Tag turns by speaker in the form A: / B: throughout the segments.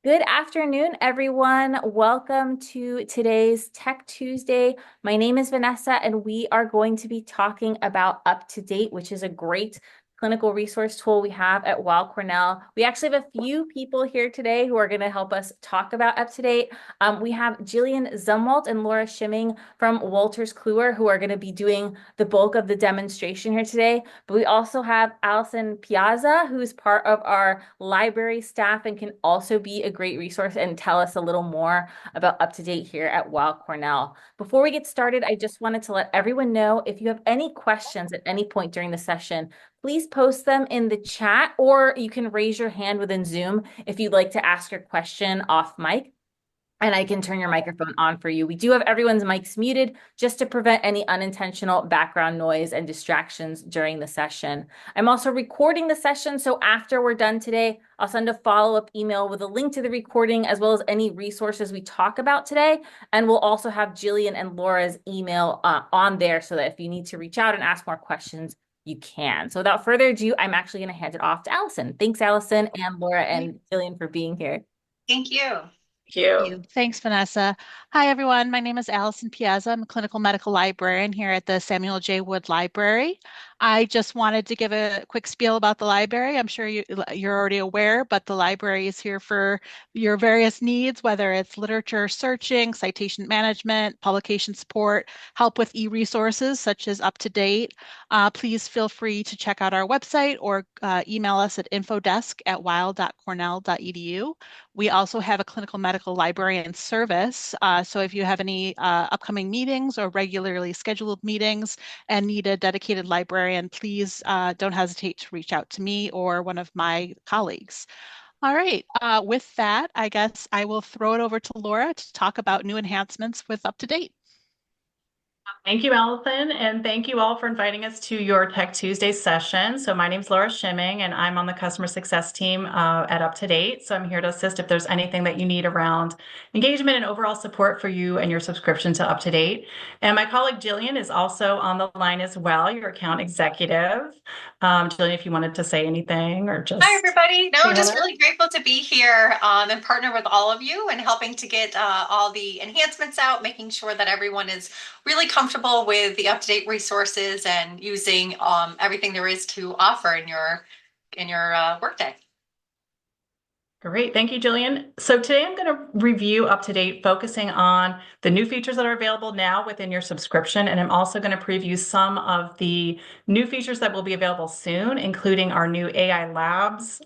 A: Good afternoon, everyone. Welcome to today's Tech Tuesday. My name is Vanessa, and we are going to be talking about UpToDate, which is a great clinical resource tool we have at Weill Cornell. We actually have a few people here today who are going to help us talk about UpToDate. We have Jillian Zumwalt and Laura Schimming from Wolters Kluwer who are going to be doing the bulk of the demonstration here today. But we also have Allison Piazza, who's part of our library staff and can also be a great resource and tell us a little more about UpToDate here at Weill Cornell. Before we get started, I just wanted to let everyone know if you have any questions at any point during the session, please post them in the chat, or you can raise your hand within Zoom if you'd like to ask your question off mic, and I can turn your microphone on for you. We do have everyone's mics muted just to prevent any unintentional background noise and distractions during the session. I'm also recording the session, so after we're done today, I'll send a follow-up email with a link to the recording as well as any resources we talk about today. And we'll also have Jillian and Laura's email on there so that if you need to reach out and ask more questions, you can. So without further ado, I'm actually going to hand it off to Allison. Thanks, Allison and Laura and Jillian, for being here.
B: Thank you.
C: Thank you.
D: You. Thanks, Vanessa. Hi, everyone. My name is Allison Piazza. I'm a clinical medical librarian here at the Samuel J. Wood Library. I just wanted to give a quick spiel about the library. I'm sure you're already aware, but the library is here for your various needs, whether it's literature searching, citation management, publication support, help with e-resources such as UpToDate. Please feel free to check out our website or email us at infodesk@weill.cornell.edu. We also have a clinical medical librarian service. So if you have any upcoming meetings or regularly scheduled meetings and need a dedicated librarian, please don't hesitate to reach out to me or one of my colleagues. All right, with that, I guess I will throw it over to Laura to talk about new enhancements with UpToDate.
C: Thank you, Allison, and thank you all for inviting us to your Tech Tuesday session. So my name is Laura Schimming, and I'm on the customer success team at UpToDate. So I'm here to assist if there's anything that you need around engagement and overall support for you and your subscription to UpToDate. And my colleague Jillian is also on the line as well, your account executive. Jillian, if you wanted to say anything or just
B: Hi, everybody. No,
C: say
B: just
C: hello.
B: really grateful to be here and partner with all of you and helping to get all the enhancements out, making sure that everyone is really comfortable with the up-to-date resources and using everything there is to offer in your workday.
C: Great. Thank you, Jillian. So today I'm going to review UpToDate, focusing on the new features that are available now within your subscription. And I'm also going to preview some of the new features that will be available soon, including our new AI Labs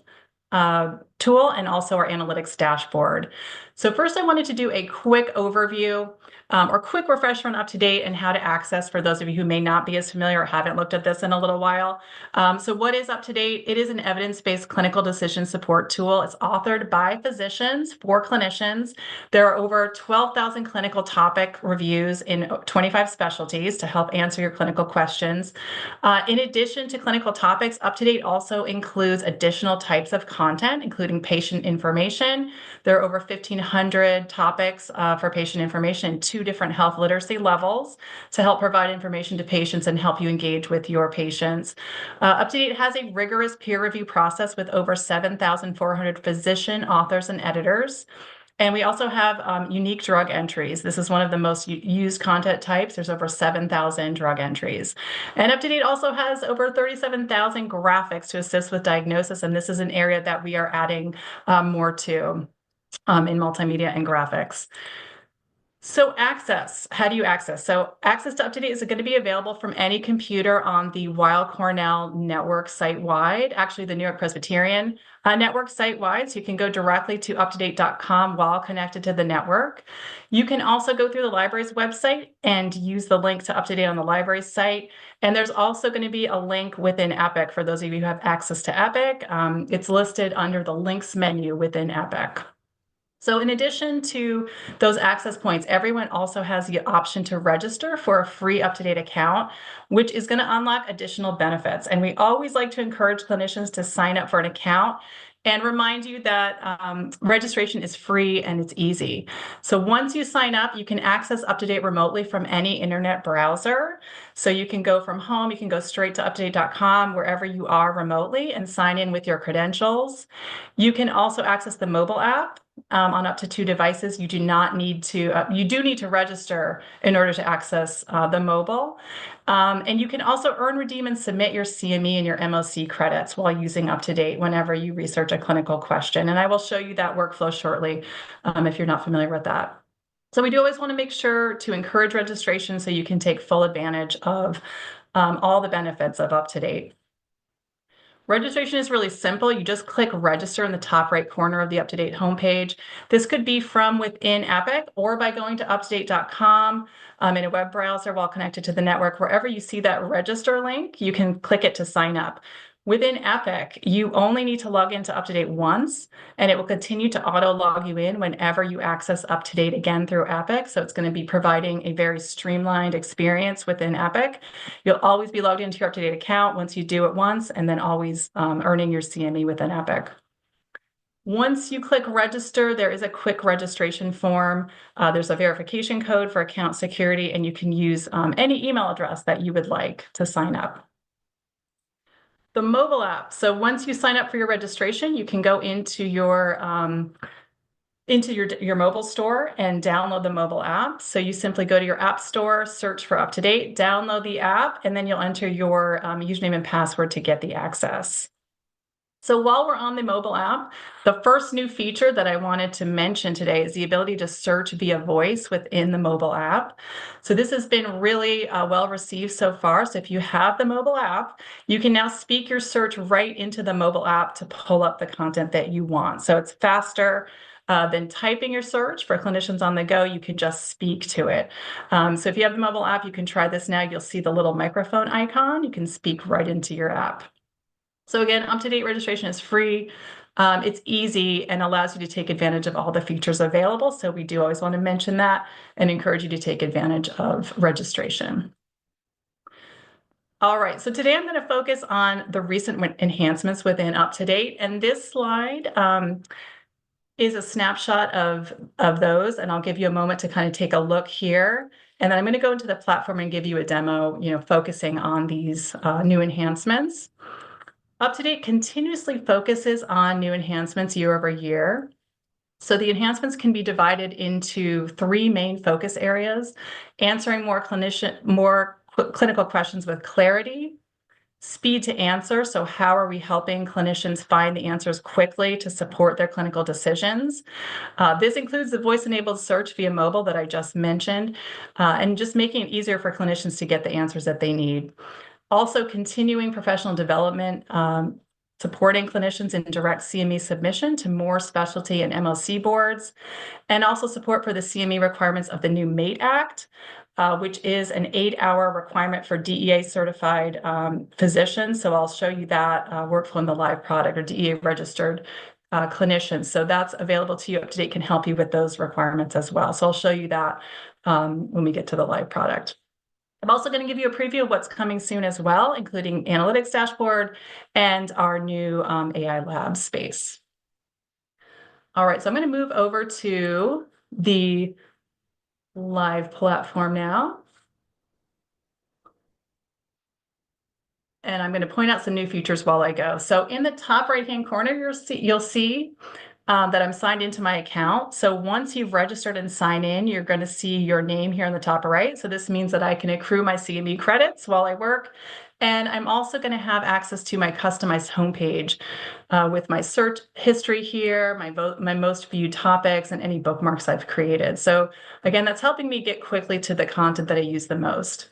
C: tool and also our analytics dashboard. So first I wanted to do a quick overview or quick refresher on UpToDate and how to access for those of you who may not be as familiar or haven't looked at this in a little while. So what is UpToDate? It is an evidence-based clinical decision support tool. It's authored by physicians for clinicians. There are over 12,000 clinical topic reviews in 25 specialties to help answer your clinical questions. In addition to clinical topics, UpToDate also includes additional types of content, including patient information. There are over 1,500 topics for patient information in 2 different health literacy levels to help provide information to patients and help you engage with your patients. UpToDate has a rigorous peer review process with over 7,400 physician, authors, and editors. And we also have unique drug entries. This is one of the most used content types. There's over 7,000 drug entries. And UpToDate also has over 37,000 graphics to assist with diagnosis. And this is an area that we are adding more to in multimedia and graphics. So access, how do you access? So access to UpToDate is going to be available from any computer on the Weill Cornell network site-wide, actually the New York Presbyterian network site-wide. So you can go directly to uptodate.com while connected to the network. You can also go through the library's website and use the link to UpToDate on the library site. And there's also going to be a link within Epic for those of you who have access to Epic. It's listed under the links menu within Epic. So in addition to those access points, everyone also has the option to register for a free UpToDate account, which is going to unlock additional benefits. And we always like to encourage clinicians to sign up for an account and remind you that registration is free and it's easy. So once you sign up, you can access UpToDate remotely from any internet browser. So you can go from home, you can go straight to uptodate.com wherever you are remotely and sign in with your credentials. You can also access the mobile app. on up to 2 devices. You do not need to, you do need to register in order to access the mobile. And you can also earn, redeem, and submit your CME and your MOC credits while using UpToDate whenever you research a clinical question. And I will show you that workflow shortly if you're not familiar with that. So we do always want to make sure to encourage registration so you can take full advantage of all the benefits of UpToDate. Registration is really simple. You just click register in the top right corner of the UpToDate homepage. This could be from within Epic or by going to uptodate.com in a web browser while connected to the network. Wherever you see that register link, you can click it to sign up. Within Epic, you only need to log into UpToDate once, and it will continue to auto log you in whenever you access UpToDate again through Epic. So it's going to be providing a very streamlined experience within Epic. You'll always be logged into your UpToDate account once you do it once, and then always earning your CME within Epic. Once you click register, there is a quick registration form. There's a verification code for account security, and you can use any email address that you would like to sign up. The mobile app. So once you sign up for your registration, you can go into your mobile store and download the mobile app. So you simply go to your app store, search for UpToDate, download the app, and then you'll enter your username and password to get the access. So while we're on the mobile app, the first new feature that I wanted to mention today is the ability to search via voice within the mobile app. So this has been really well received so far. So if you have the mobile app, you can now speak your search right into the mobile app to pull up the content that you want. So it's faster than typing your search. For clinicians on the go, you can just speak to it. So if you have the mobile app, you can try this now. You'll see the little microphone icon. You can speak right into your app. So again, UpToDate registration is free. It's easy and allows you to take advantage of all the features available. So we do always want to mention that and encourage you to take advantage of registration. All right, so today I'm going to focus on the recent enhancements within UpToDate. And this slide is a snapshot of those. And I'll give you a moment to kind of take a look here. And then I'm going to go into the platform and give you a demo, focusing on these new enhancements. UpToDate continuously focuses on new enhancements year over year. So the enhancements can be divided into 3 main focus areas: answering more clinical questions with clarity, speed to answer. So how are we helping clinicians find the answers quickly to support their clinical decisions? This includes the voice-enabled search via mobile that I just mentioned, and just making it easier for clinicians to get the answers that they need. Also, continuing professional development, supporting clinicians in direct CME submission to more specialty and MOC boards, and also support for the CME requirements of the new MATE Act, which is an 8-hour requirement for DEA certified physicians. So I'll show you that workflow in the live product, or DEA registered clinicians. So that's available to you. UpToDate can help you with those requirements as well. So I'll show you that when we get to the live product. I'm also going to give you a preview of what's coming soon as well, including analytics dashboard and our new AI lab space. All right, so I'm going to move over to the live platform now. And I'm going to point out some new features while I go. So in the top right-hand corner, you'll see that I'm signed into my account. So once you've registered and signed in, you're going to see your name here in the top right. So this means that I can accrue my CME credits while I work. And I'm also going to have access to my customized homepage with my search history here, my most viewed topics, and any bookmarks I've created. So again, that's helping me get quickly to the content that I use the most.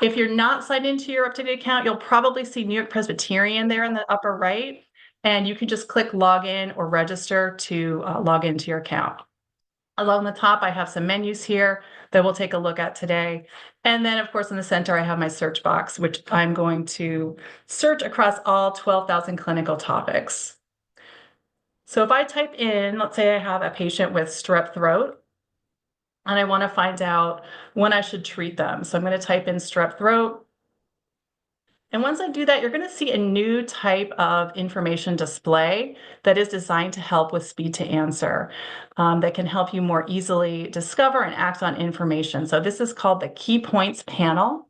C: If you're not signed into your UpToDate account, you'll probably see New York Presbyterian there in the upper right. And you can just click login or register to log into your account. Along the top, I have some menus here that we'll take a look at today. And then, of course, in the center, I have my search box, which I'm going to search across all 12,000 clinical topics. So if I type in, let's say I have a patient with strep throat, and I want to find out when I should treat them. So I'm going to type in strep throat. And once I do that, you're going to see a new type of information display that is designed to help with speed to answer, that can help you more easily discover and act on information. So this is called the Key Points panel.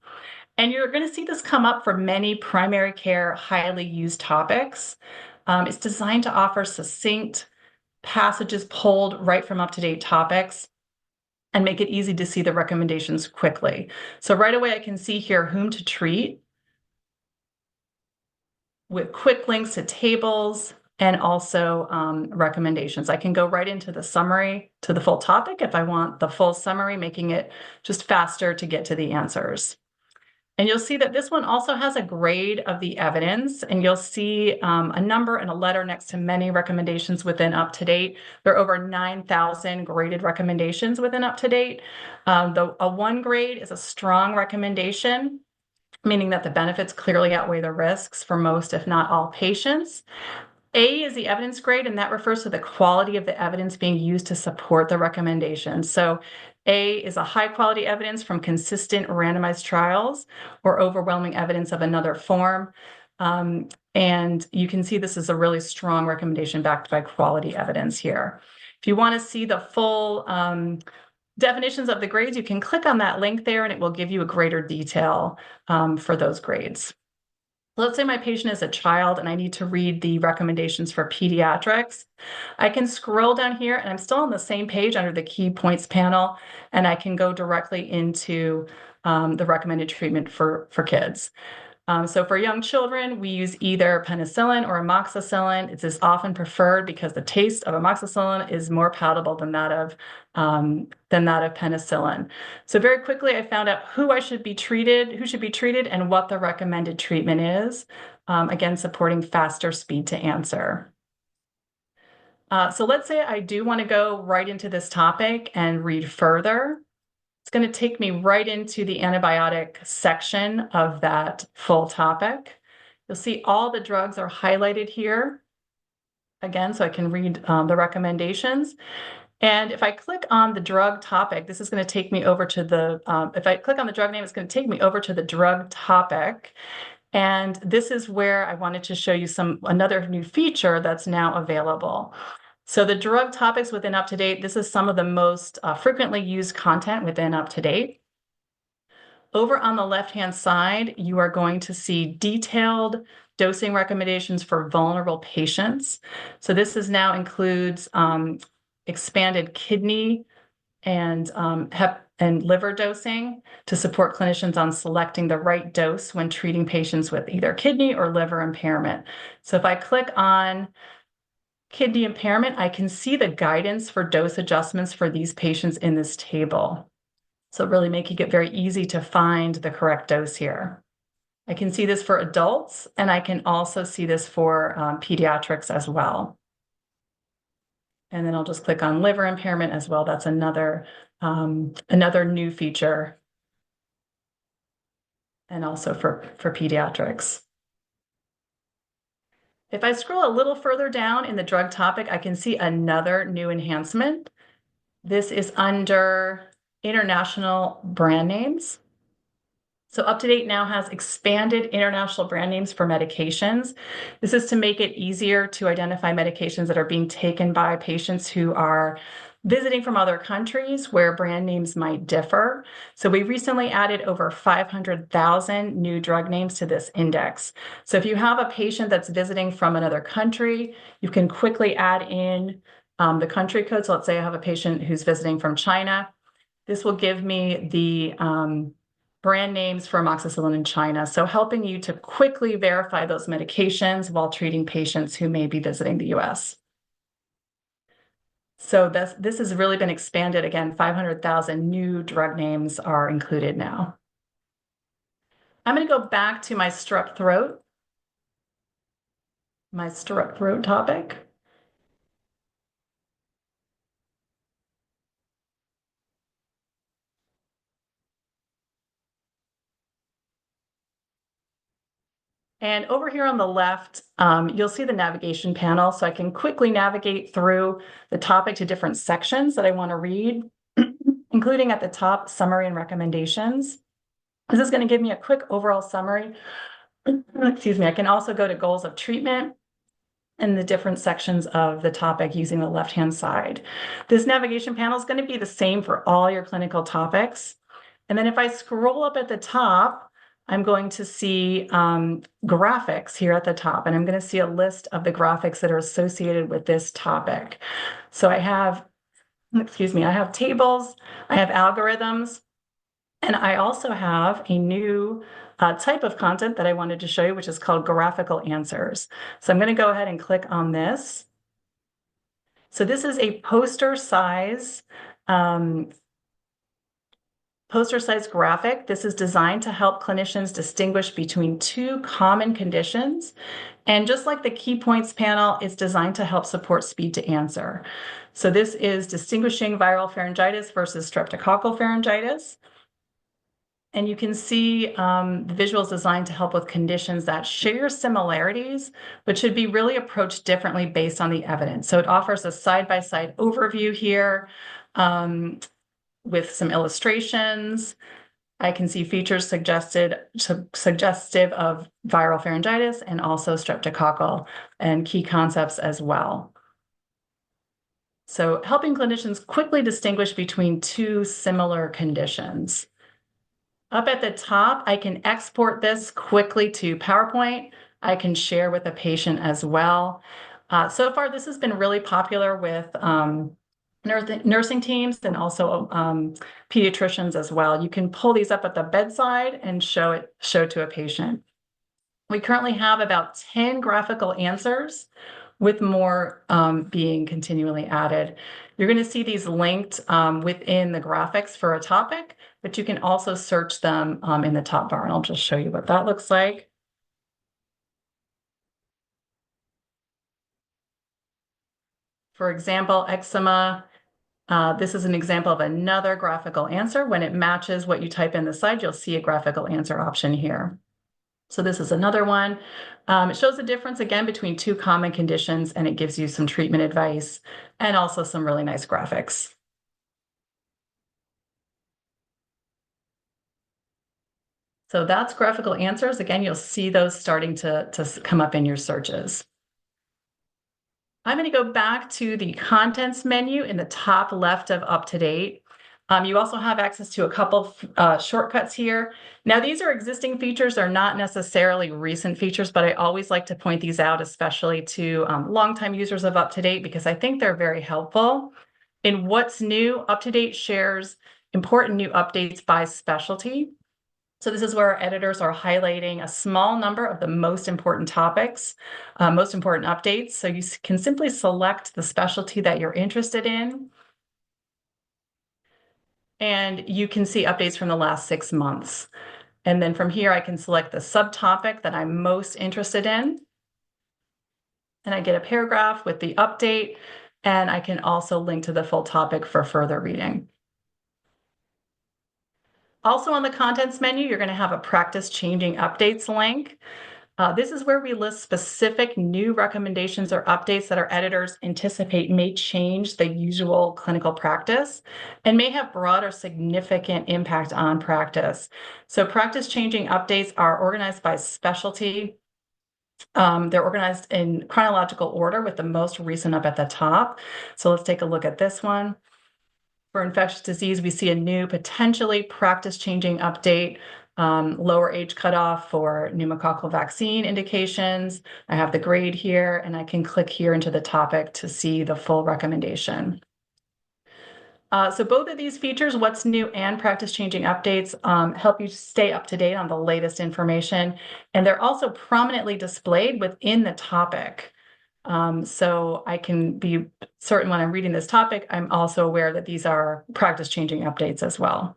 C: And you're going to see this come up for many primary care, highly used topics. It's designed to offer succinct, passages pulled right from UpToDate topics and make it easy to see the recommendations quickly. So right away, I can see here whom to treat with quick links to tables and also recommendations. I can go right into the summary to the full topic if I want the full summary, making it just faster to get to the answers. And you'll see that this one also has a grade of the evidence, and you'll see a number and a letter next to many recommendations within UpToDate. There are over 9,000 graded recommendations within UpToDate. A 1 grade is a strong recommendation, meaning that the benefits clearly outweigh the risks for most, if not all, patients. A is the evidence grade, and that refers to the quality of the evidence being used to support the recommendation. So A is a high quality evidence from consistent randomized trials or overwhelming evidence of another form. And you can see this is a really strong recommendation backed by quality evidence here. If you want to see the full definitions of the grades, you can click on that link there and it will give you a greater detail for those grades. Let's say my patient is a child and I need to read the recommendations for pediatrics. I can scroll down here and I'm still on the same page under the key points panel, and I can go directly into the recommended treatment for kids. So for young children, we use either penicillin or amoxicillin. It's as often preferred because the taste of amoxicillin is more palatable than that of penicillin. So very quickly, I found out who should be treated, and what the recommended treatment is. Again, supporting faster speed to answer. So let's say I do want to go right into this topic and read further. It's going to take me right into the antibiotic section of that full topic. You'll see all the drugs are highlighted here, again, so I can read the recommendations. And if I click on the drug topic, this is going to take me over to the, if I click on the drug name, it's going to take me over to the drug topic. And this is where I wanted to show you another new feature that's now available. So the drug topics within UpToDate, this is some of the most frequently used content within UpToDate. Over on the left-hand side, you are going to see detailed dosing recommendations for vulnerable patients. So this now includes expanded kidney and liver dosing to support clinicians on selecting the right dose when treating patients with either kidney or liver impairment. So if I click on kidney impairment, I can see the guidance for dose adjustments for these patients in this table. So really making it very easy to find the correct dose here. I can see this for adults, and I can also see this for pediatrics as well. And then I'll just click on liver impairment as well. That's another new feature, and also for pediatrics. If I scroll a little further down in the drug topic, I can see another new enhancement. This is under international brand names. So UpToDate now has expanded international brand names for medications. This is to make it easier to identify medications that are being taken by patients who are visiting from other countries where brand names might differ. So we recently added over 500,000 new drug names to this index. So if you have a patient that's visiting from another country, you can quickly add in the country code. So let's say I have a patient who's visiting from China. This will give me the brand names for amoxicillin in China. So helping you to quickly verify those medications while treating patients who may be visiting the US. So this has really been expanded. Again, 500,000 new drug names are included now. I'm going to go back to my strep throat topic. And over here on the left, you'll see the navigation panel. So I can quickly navigate through the topic to different sections that I want to read, including at the top, summary and recommendations. This is going to give me a quick overall summary. Excuse me. I can also go to goals of treatment and the different sections of the topic using the left-hand side. This navigation panel is going to be the same for all your clinical topics. And then if I scroll up at the top, I'm going to see graphics here at the top, and I'm going to see a list of the graphics that are associated with this topic. So I have, excuse me, I have tables, I have algorithms, and I also have a new type of content that I wanted to show you, which is called graphical answers. So I'm going to go ahead and click on this. So this is a um, poster size graphic. This is designed to help clinicians distinguish between two common conditions. And just like the key points panel, it's designed to help support speed to answer. So this is distinguishing viral pharyngitis versus streptococcal pharyngitis. And you can see the visuals designed to help with conditions that share similarities, but should be really approached differently based on the evidence. So it offers a side-by-side overview here with some illustrations. I can see features suggestive of viral pharyngitis and also streptococcal and key concepts as well. So helping clinicians quickly distinguish between two similar conditions. Up at the top, I can export this quickly to PowerPoint. I can share with a patient as well. So far, this has been really popular with nursing teams and also pediatricians as well. You can pull these up at the bedside and show to a patient. We currently have about 10 graphical answers with more being continually added. You're going to see these linked within the graphics for a topic, but you can also search them in the top bar, and I'll just show you what that looks like. For example, eczema. This is an example of another graphical answer. When it matches what you type in the side, you'll see a graphical answer option here. So this is another one. It shows the difference again between two common conditions, and it gives you some treatment advice and also some really nice graphics. So that's graphical answers. Again, you'll see those starting to come up in your searches. I'm going to go back to the contents menu in the top left of UpToDate. You also have access to a couple of shortcuts here. Now, these are existing features. They're not necessarily recent features, but I always like to point these out, especially to longtime users of UpToDate, because I think they're very helpful. In what's new, UpToDate shares important new updates by specialty. So this is where our editors are highlighting a small number of the most important topics, most important updates. So you can simply select the specialty that you're interested in. And you can see updates from the last 6 months. And then from here, I can select the subtopic that I'm most interested in. And I get a paragraph with the update. And I can also link to the full topic for further reading. Also on the contents menu, you're going to have a practice changing updates link. This is where we list specific new recommendations or updates that our editors anticipate may change the usual clinical practice and may have broad or significant impact on practice. So practice changing updates are organized by specialty. They're organized in chronological order with the most recent up at the top. So let's take a look at this one. For infectious disease, we see a new potentially practice-changing update, lower age cutoff for pneumococcal vaccine indications. I have the grade here, and I can click here into the topic to see the full recommendation. So both of these features, what's new and practice-changing updates, help you stay up to date on the latest information, and they're also prominently displayed within the topic. So I can be certain when I'm reading this topic, I'm also aware that these are practice-changing updates as well.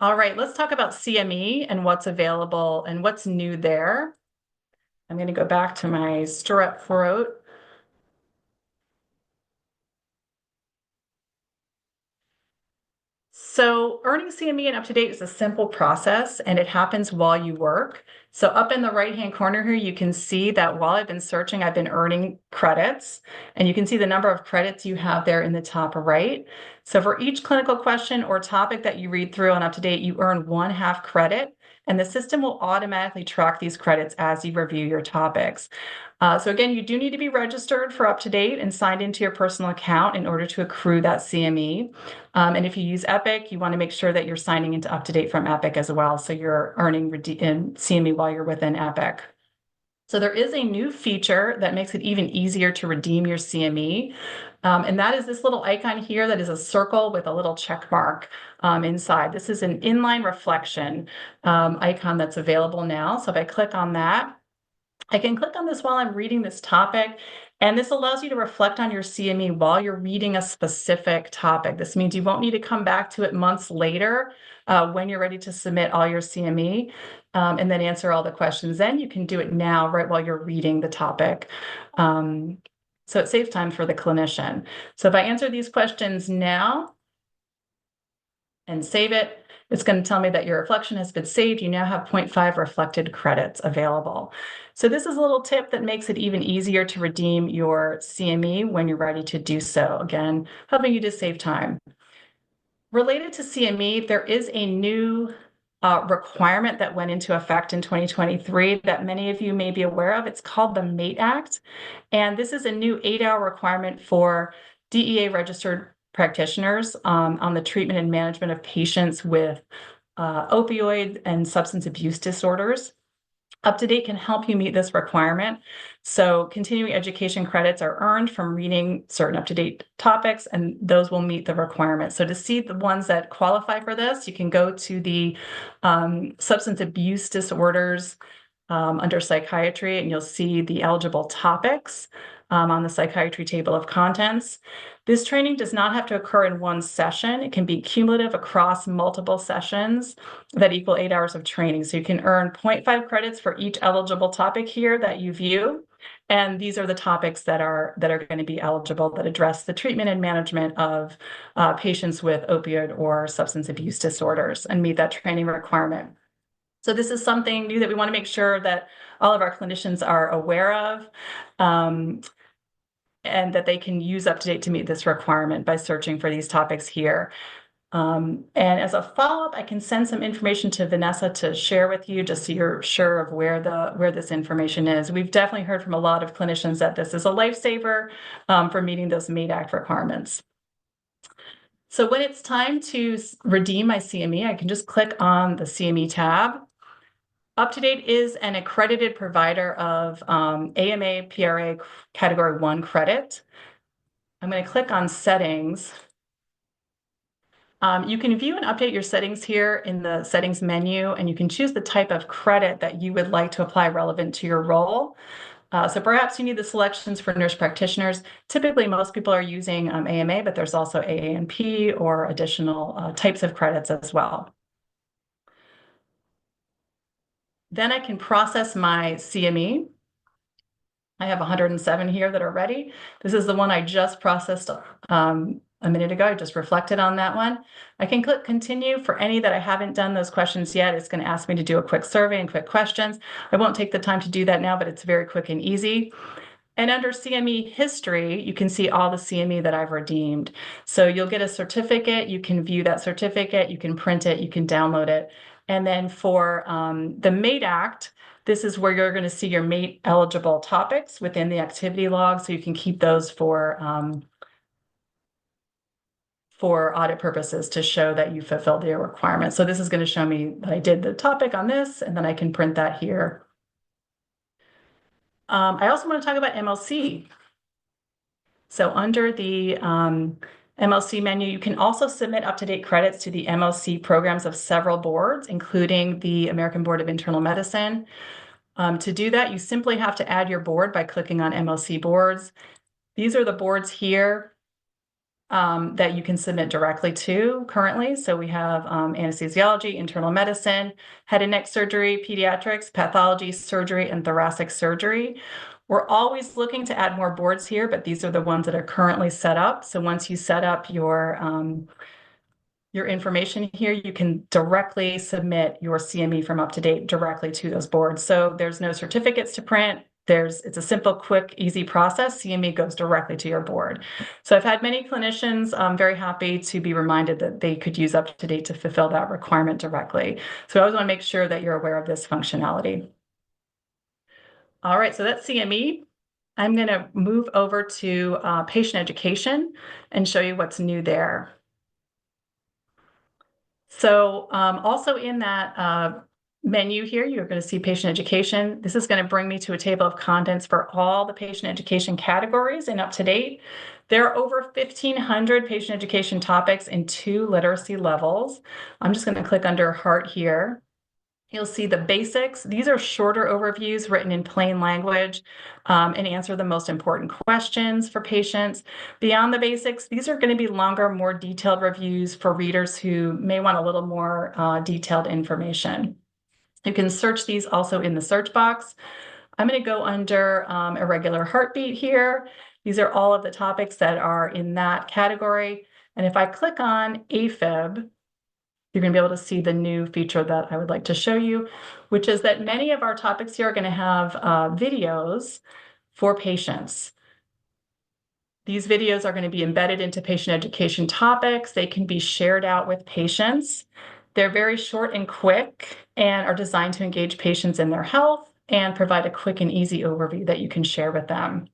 C: All right, let's talk about CME and what's available and what's new there. I'm going to go back to my strep throat. So earning CME and UpToDate is a simple process, and it happens while you work. So up in the right-hand corner here, you can see that while I've been searching, I've been earning credits, and you can see the number of credits you have there in the top right. So for each clinical question or topic that you read through on UpToDate, you earn 1/2 credit, and the system will automatically track these credits as you review your topics. So again, you do need to be registered for UpToDate and signed into your personal account in order to accrue that CME. And if you use Epic, you want to make sure that you're signing into UpToDate from Epic as well, so you're earning CME while you're within Epic. So there is a new feature that makes it even easier to redeem your CME. And that is this little icon here that is a circle with a little check mark inside. This is an inline reflection icon that's available now. So if I click on that, I can click on this while I'm reading this topic, and this allows you to reflect on your CME while you're reading a specific topic. This means you won't need to come back to it months later when you're ready to submit all your CME and then answer all the questions. Then you can do it now, right while you're reading the topic. So it saves time for the clinician. So if I answer these questions now and save it, it's going to tell me that your reflection has been saved. You now have 0.5 reflected credits available. So this is a little tip that makes it even easier to redeem your CME when you're ready to do so. Again, helping you to save time. Related to CME, there is a new requirement that went into effect in 2023 that many of you may be aware of. It's called the MATE Act. And this is a new 8-hour requirement for DEA registered practitioners on the treatment and management of patients with opioid and substance abuse disorders. UpToDate can help you meet this requirement. So continuing education credits are earned from reading certain UpToDate topics, and those will meet the requirement. So to see the ones that qualify for this, you can go to the substance abuse disorders under psychiatry, and you'll see the eligible topics on the psychiatry table of contents. This training does not have to occur in one session. It can be cumulative across multiple sessions that equal 8 hours of training. So you can earn 0.5 credits for each eligible topic here that you view. And these are the topics that are going to be eligible that address the treatment and management of patients with opioid or substance abuse disorders and meet that training requirement. So this is something new that we want to make sure that all of our clinicians are aware of, and that they can use UpToDate to meet this requirement by searching for these topics here. And as a follow-up, I can send some information to Vanessa to share with you, just so you're sure of where this information is. We've definitely heard from a lot of clinicians that this is a lifesaver for meeting those MATE Act requirements. So when it's time to redeem my CME, I can just click on the CME tab. UpToDate is an accredited provider of AMA PRA Category 1 credit. I'm going to click on Settings. You can view and update your settings here in the Settings menu, and you can choose the type of credit that you would like to apply relevant to your role. So perhaps you need the selections for nurse practitioners. Typically, most people are using AMA, but there's also AANP or additional types of credits as well. Then I can process my CME. I have 107 here that are ready. This is the one I just processed a minute ago. I just reflected on that one. I can click continue. For any that I haven't done those questions yet, it's going to ask me to do a quick survey and quick questions. I won't take the time to do that now, but it's very quick and easy. And under CME history, you can see all the CME that I've redeemed. So you'll get a certificate. You can view that certificate. You can print it. You can download it. And then for the MATE Act, this is where you're going to see your MATE eligible topics within the activity log. So you can keep those for audit purposes to show that you fulfilled the requirement. So this is going to show me that I did the topic on this, and then I can print that here. I also want to talk about MLC. So under the MLC menu, you can also submit UpToDate credits to the MLC programs of several boards, including the American Board of Internal Medicine. To do that, you simply have to add your board by clicking on MLC boards. These are the boards here that you can submit directly to currently. So we have anesthesiology, internal medicine, head and neck surgery, pediatrics, pathology, surgery, and thoracic surgery. We're always looking to add more boards here, but these are the ones that are currently set up. So once you set up your your information here, you can directly submit your CME from UpToDate directly to those boards. So there's no certificates to print. It's a simple, quick, easy process. CME goes directly to your board. So I've had many clinicians very happy to be reminded that they could use UpToDate to fulfill that requirement directly. So I always want to make sure that you're aware of this functionality. All right, so that's CME. I'm going to move over to patient education and show you what's new there. So also in that menu here, you're going to see patient education. This is going to bring me to a table of contents for all the patient education categories in UpToDate. There are over 1,500 patient education topics in 2 literacy levels. I'm just going to click under Heart here. You'll see the basics. These are shorter overviews written in plain language and answer the most important questions for patients. Beyond the basics, these are going to be longer, more detailed reviews for readers who may want a little more detailed information. You can search these also in the search box. I'm going to go under irregular heartbeat here. These are all of the topics that are in that category. And if I click on AFib, you're going to be able to see the new feature that I would like to show you, which is that many of our topics here are going to have videos for patients. These videos are going to be embedded into patient education topics. They can be shared out with patients. They're very short and quick and are designed to engage patients in their health and provide a quick and easy overview that you can share with them.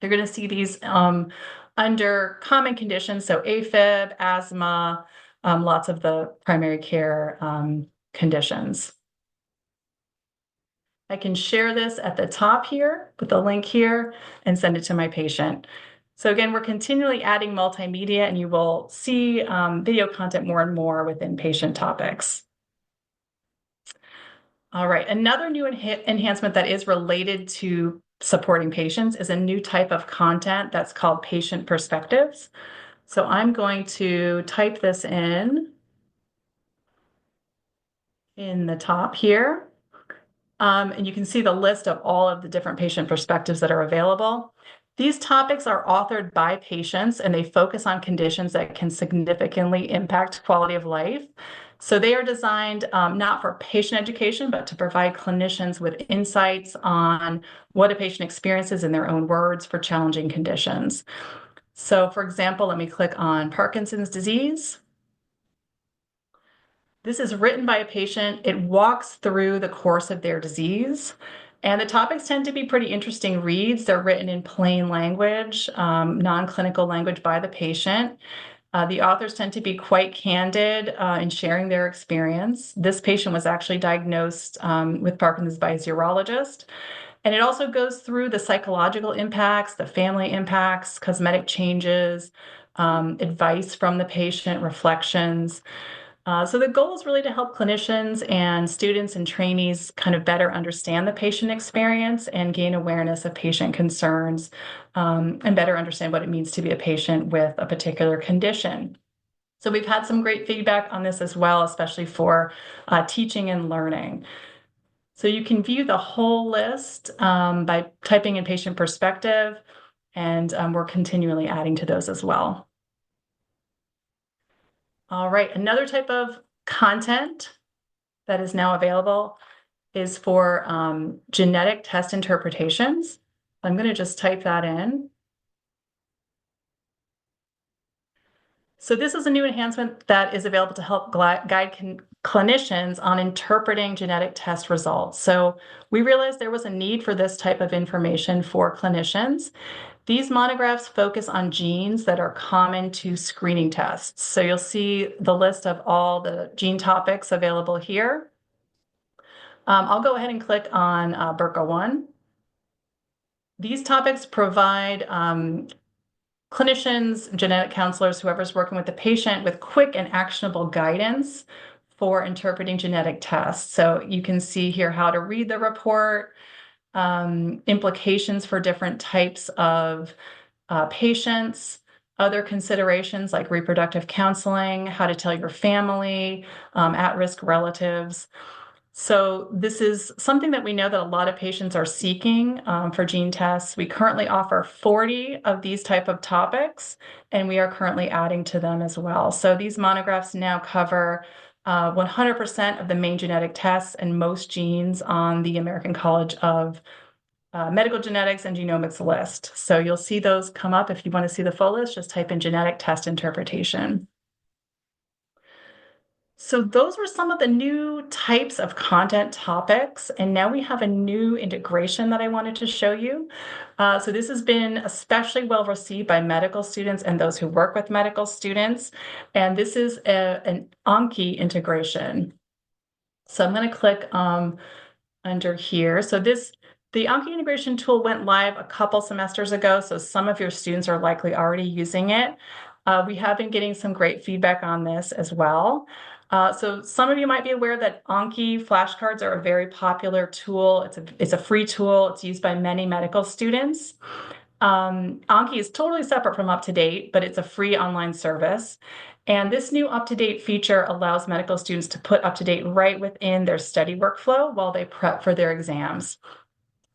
C: You're going to see these under common conditions, so AFib, asthma, lots of the primary care conditions. I can share this at the top here with the link here and send it to my patient. So again, we're continually adding multimedia, and you will see video content more and more within patient topics. All right, another new enhancement that is related to supporting patients is a new type of content that's called patient perspectives. So I'm going to type this in the top here. And you can see the list of all of the different patient perspectives that are available. These topics are authored by patients, and they focus on conditions that can significantly impact quality of life. So they are designed not for patient education, but to provide clinicians with insights on what a patient experiences in their own words for challenging conditions. So for example, let me click on Parkinson's disease. This is written by a patient. It walks through the course of their disease. And the topics tend to be pretty interesting reads. They're written in plain language, non-clinical language by the patient. The authors tend to be quite candid in sharing their experience. This patient was actually diagnosed with Parkinson's by a urologist. And it also goes through the psychological impacts, the family impacts, cosmetic changes, advice from the patient, reflections. So the goal is really to help clinicians and students and trainees kind of better understand the patient experience and gain awareness of patient concerns and better understand what it means to be a patient with a particular condition. So we've had some great feedback on this as well, especially for teaching and learning. So you can view the whole list by typing in patient perspective, and we're continually adding to those as well. All right, another type of content that is now available is for genetic test interpretations. I'm going to just type that in. So this is a new enhancement that is available to help guide clinicians on interpreting genetic test results. So we realized there was a need for this type of information for clinicians. These monographs focus on genes that are common to screening tests. So you'll see the list of all the gene topics available here. I'll go ahead and click on BRCA1. These topics provide clinicians, genetic counselors, whoever's working with the patient with quick and actionable guidance for interpreting genetic tests. So you can see here how to read the report, implications for different types of patients, other considerations like reproductive counseling, how to tell your family, at-risk relatives. So this is something that we know that a lot of patients are seeking for gene tests. We currently offer 40 of these type of topics, and we are currently adding to them as well. So these monographs now cover 100% of the main genetic tests and most genes on the American College of Medical Genetics and Genomics list. So you'll see those come up. If you want to see the full list, just type in genetic test interpretation. So those were some of the new types of content topics. And now we have a new integration that I wanted to show you. So this has been especially well received by medical students and those who work with medical students. And this is an Anki integration. So I'm going to click under here. So the Anki integration tool went live a couple semesters ago, so some of your students are likely already using it. We have been getting some great feedback on this as well. So some of you might be aware that Anki flashcards are a very popular tool. It's a free tool. It's used by many medical students. Anki is totally separate from UpToDate, but it's a free online service. And this new UpToDate feature allows medical students to put UpToDate right within their study workflow while they prep for their exams.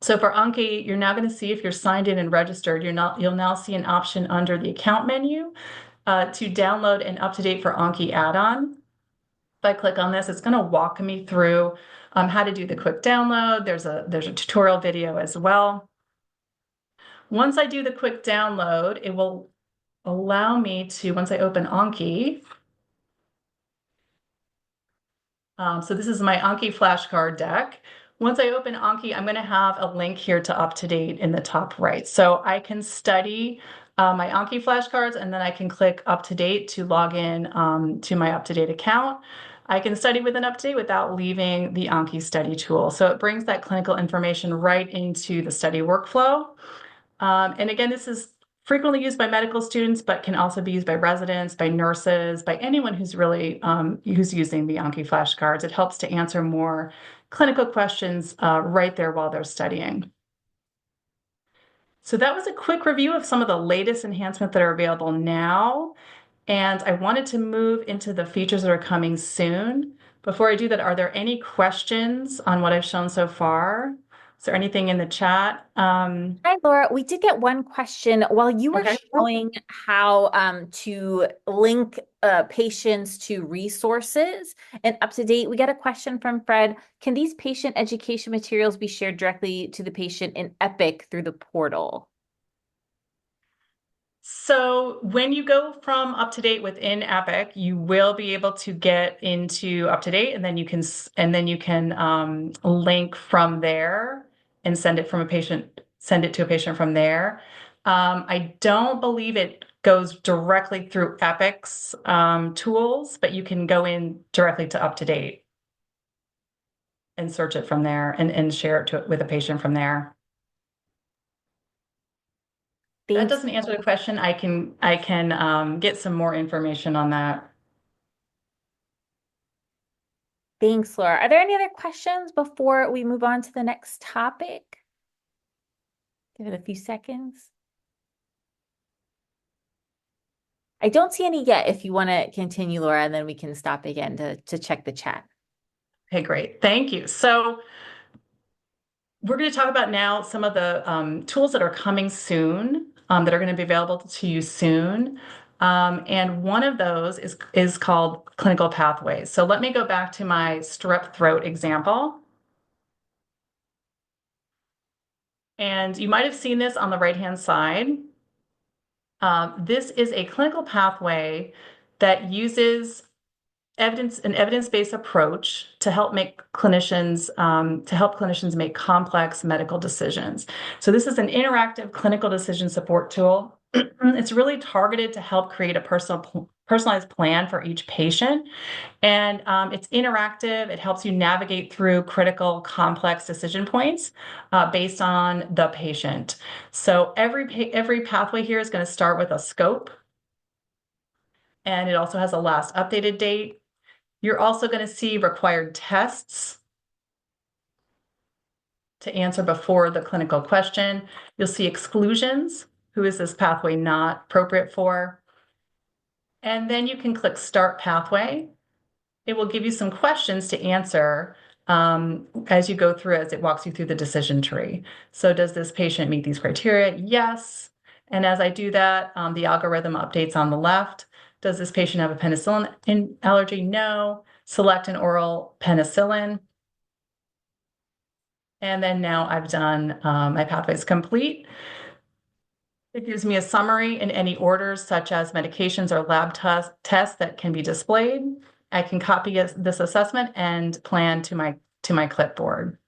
C: So for Anki, you're now going to see if you're signed in and registered, you'll now see an option under the account menu to download an UpToDate for Anki add-on. If I click on this, it's going to walk me through how to do the quick download. There's a tutorial video as well. Once I do the quick download, it will allow me to, once I open Anki, so this is my Anki flashcard deck. Once I open Anki, I'm going to have a link here to UpToDate in the top right. So I can study my Anki flashcards, and then I can click UpToDate to log in to my UpToDate account. I can study with an UpToDate without leaving the Anki study tool. So it brings that clinical information right into the study workflow. And again, this is frequently used by medical students, but can also be used by residents, by nurses, by anyone who's really who's using the Anki flashcards. It helps to answer more clinical questions right there while they're studying. So that was a quick review of some of the latest enhancements that are available now. And I wanted to move into the features that are coming soon. Before I do that, are there any questions on what I've shown so far? Is there anything in the chat?
A: Hi, Laura. We did get one question while you were
C: Okay.
A: showing how to link patients to resources and UpToDate. We got a question from Fred. Can these patient education materials be shared directly to the patient in Epic through the portal?
C: So when you go from UpToDate within Epic, you will be able to get into UpToDate, and then you can link from there and send it to a patient from there. I don't believe it goes directly through Epic's tools, but you can go in directly to UpToDate and search it from there and share it with a patient from there. That
A: Thanks.
C: doesn't answer the question. I can get some more information on that.
A: Thanks, Laura. Are there any other questions before we move on to the next topic? Give it a few seconds. I don't see any yet. If you want to continue, Laura, and then we can stop again to check the chat.
C: Okay, great. Thank you. So we're going to talk about now some of the tools that are coming soon, that are going to be available to you soon. And one of those is called clinical pathways. So let me go back to my strep throat example. And you might have seen this on the right-hand side. This is a clinical pathway that uses an evidence-based approach to help clinicians make complex medical decisions. So this is an interactive clinical decision support tool. It's really targeted to help create a personalized plan for each patient. And it's interactive. It helps you navigate through critical, complex decision points based on the patient. So every pathway here is going to start with a scope. And it also has a last updated date. You're also going to see required tests to answer before the clinical question. You'll see exclusions. Who is this pathway not appropriate for? And then you can click Start Pathway. It will give you some questions to answer as you go through, as it walks you through the decision tree. So does this patient meet these criteria? Yes. And as I do that, the algorithm updates on the left. Does this patient have a penicillin allergy? No. Select an oral penicillin. And then now I've done my pathways complete. It gives me a summary and any orders such as medications or lab tests that can be displayed. I can copy this assessment and plan to my clipboard.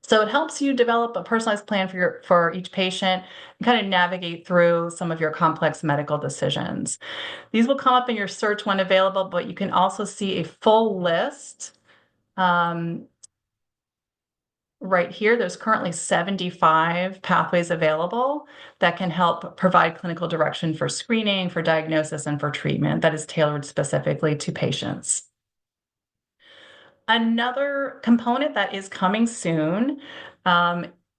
C: So it helps you develop a personalized plan for each patient and kind of navigate through some of your complex medical decisions. These will come up in your search when available, but you can also see a full list. Right here, there's currently 75 pathways available that can help provide clinical direction for screening, for diagnosis, and for treatment that is tailored specifically to patients. Another component that is coming soon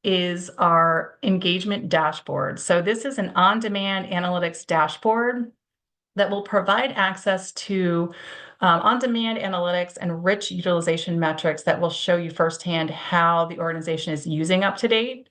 C: is our engagement dashboard. So this is an on-demand analytics dashboard that will provide access to on-demand analytics and rich utilization metrics that will show you firsthand how the organization is using UpToDate.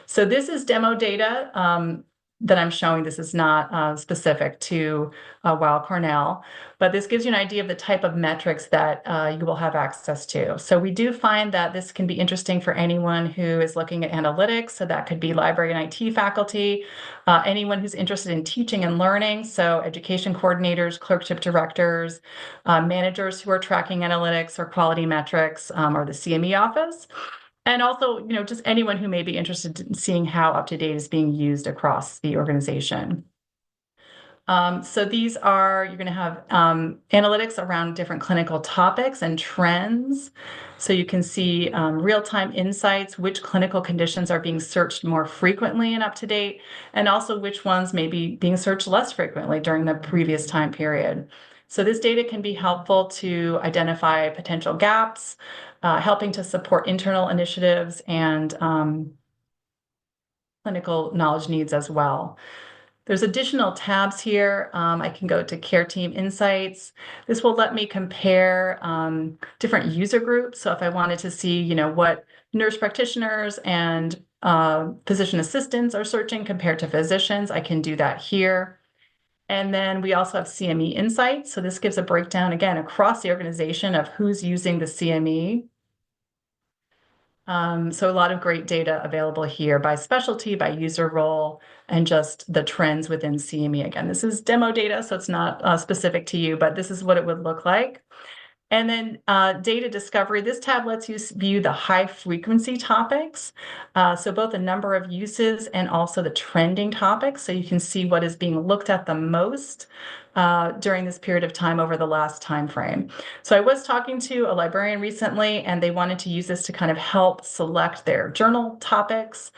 C: So this is demo data that I'm showing. This is not specific to Weill Cornell, but this gives you an idea of the type of metrics that you will have access to. So we do find that this can be interesting for anyone who is looking at analytics. So that could be library and IT faculty, anyone who's interested in teaching and learning. So education coordinators, clerkship directors, managers who are tracking analytics or quality metrics, or the CME office. And also, just anyone who may be interested in seeing how UpToDate is being used across the organization. So these are, you're going to have analytics around different clinical topics and trends. So you can see real-time insights, which clinical conditions are being searched more frequently in UpToDate, and also which ones may be being searched less frequently during the previous time period. So this data can be helpful to identify potential gaps, helping to support internal initiatives and clinical knowledge needs as well. There's additional tabs here. I can go to Care Team Insights. This will let me compare different user groups. So if I wanted to see, what nurse practitioners and physician assistants are searching compared to physicians, I can do that here. And then we also have CME Insights. So this gives a breakdown, again, across the organization of who's using the CME. So a lot of great data available here by specialty, by user role, and just the trends within CME. Again, this is demo data, so it's not specific to you, but this is what it would look like. And then data discovery, this tab lets you view the high frequency topics. So both the number of uses and also the trending topics. So you can see what is being looked at the most during this period of time over the last time frame. So I was talking to a librarian recently, and they wanted to use this to kind of help select their journal topics,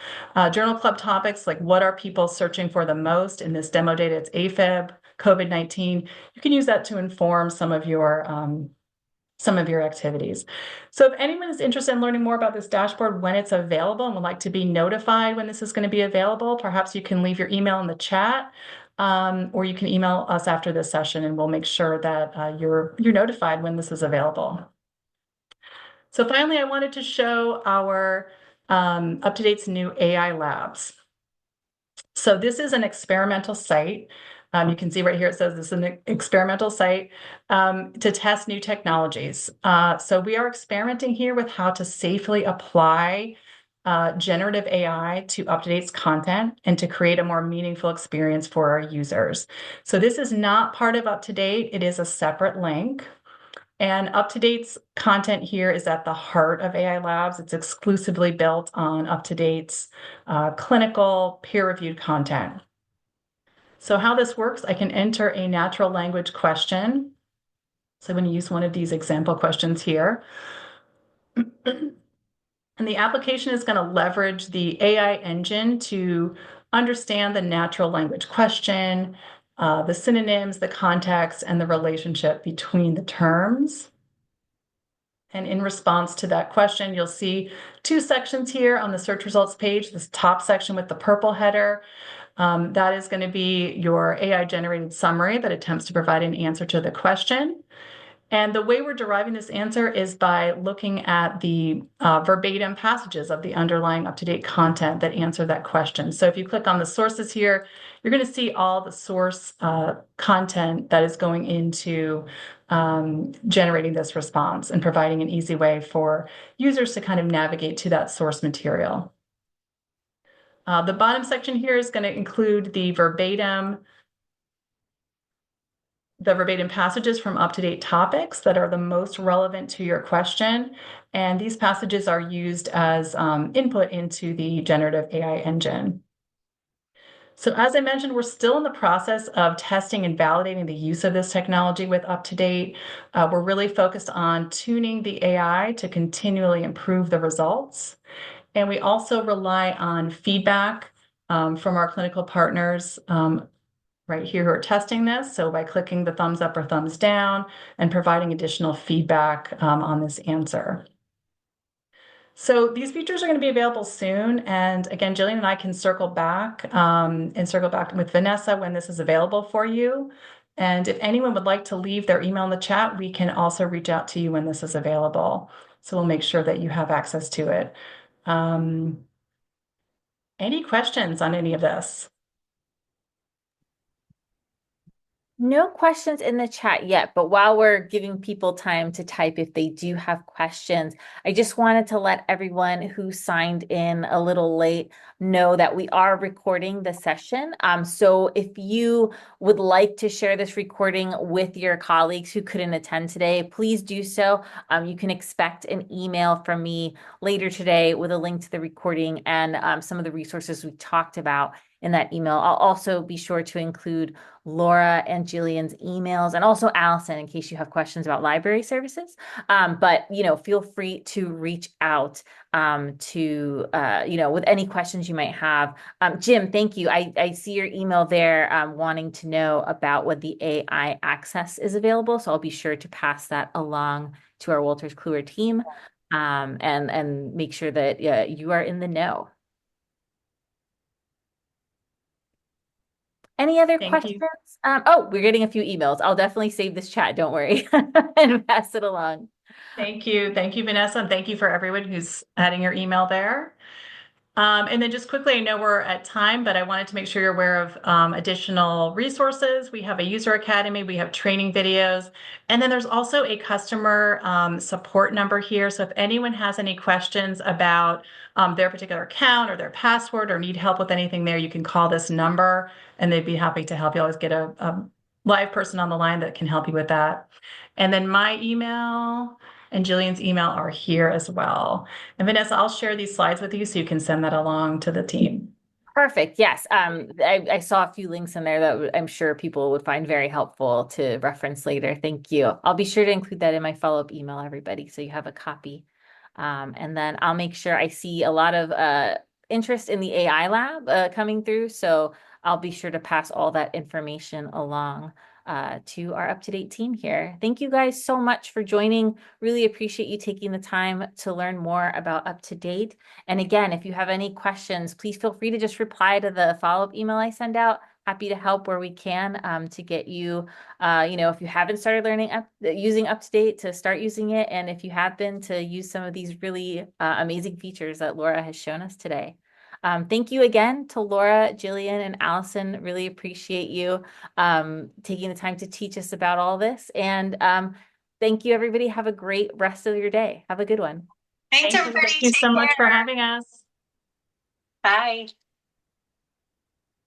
C: journal club topics, like what are people searching for the most in this demo data? It's AFib, COVID-19. You can use that to inform some of your activities. So if anyone is interested in learning more about this dashboard when it's available and would like to be notified when this is going to be available, perhaps you can leave your email in the chat, or you can email us after this session and we'll make sure that you're notified when this is available. So finally, I wanted to show our UpToDate's new AI labs. So this is an experimental site. You can see right here, it says this is an experimental site to test new technologies. So we are experimenting here with how to safely apply generative AI to UpToDate's content and to create a more meaningful experience for our users. So this is not part of UpToDate. It is a separate link. And UpToDate's content here is at the heart of AI Labs. It's exclusively built on UpToDate's clinical peer-reviewed content. So how this works, I can enter a natural language question. So I'm going to use one of these example questions here. And the application is going to leverage the AI engine to understand the natural language question, the synonyms, the context, and the relationship between the terms. And in response to that question, you'll see two sections here on the search results page. This top section with the purple header, that is going to be your AI-generated summary that attempts to provide an answer to the question. And the way we're deriving this answer is by looking at the verbatim passages of the underlying UpToDate content that answer that question. So if you click on the sources here, you're going to see all the source content that is going into generating this response and providing an easy way for users to kind of navigate to that source material. The bottom section here is going to include the verbatim passages from UpToDate topics that are the most relevant to your question. And these passages are used as input into the generative AI engine. So as I mentioned, we're still in the process of testing and validating the use of this technology with UpToDate. We're really focused on tuning the AI to continually improve the results. And we also rely on feedback from our clinical partners right here who are testing this. So by clicking the thumbs up or thumbs down and providing additional feedback on this answer. So these features are going to be available soon. And again, Jillian and I can circle back with Vanessa when this is available for you. And if anyone would like to leave their email in the chat, we can also reach out to you when this is available. So we'll make sure that you have access to it. Any questions on any of this?
A: No questions in the chat yet, but while we're giving people time to type if they do have questions, I just wanted to let everyone who signed in a little late know that we are recording the session. So if you would like to share this recording with your colleagues who couldn't attend today, please do so. You can expect an email from me later today with a link to the recording and some of the resources we talked about in that email. I'll also be sure to include Laura and Jillian's emails, and also Allison in case you have questions about library services. But feel free to reach out with any questions you might have. Jim, thank you. I see your email there wanting to know about when the AI access is available. So I'll be sure to pass that along to our Wolters Kluwer team and make sure that you are in the know. Any other
C: Thank
A: questions?
C: you.
A: We're getting a few emails. I'll definitely save this chat, don't worry, and pass it along.
C: Thank you. Thank you, Vanessa. And thank you for everyone who's adding your email there. And then just quickly, I know we're at time, but I wanted to make sure you're aware of additional resources. We have a user academy, we have training videos, and then there's also a customer support number here. So if anyone has any questions about their particular account or their password or need help with anything there, you can call this number and they'd be happy to help. You always get a live person on the line that can help you with that. And then my email and Jillian's email are here as well. And Vanessa, I'll share these slides with you so you can send that along to the team.
A: Perfect. Yes. I saw a few links in there that I'm sure people would find very helpful to reference later. Thank you. I'll be sure to include that in my follow-up email, everybody, so you have a copy. And then I'll make sure I see a lot of interest in the AI lab coming through. So I'll be sure to pass all that information along to our UpToDate team here. Thank you guys so much for joining. Really appreciate you taking the time to learn more about UpToDate. And again, if you have any questions, please feel free to just reply to the follow-up email I send out. Happy to help where we can to get you, if you haven't started using UpToDate, to start using it. And if you have been, to use some of these really amazing features that Laura has shown us today. Thank you again to Laura, Jillian, and Allison. Really appreciate you taking the time to teach us about all this. And thank you, everybody. Have a great rest of your day. Have a good one.
B: Thanks,
C: Thank you.
B: everybody.
C: Thank you
B: Take
C: so much
B: care.
C: for having us.
B: Bye.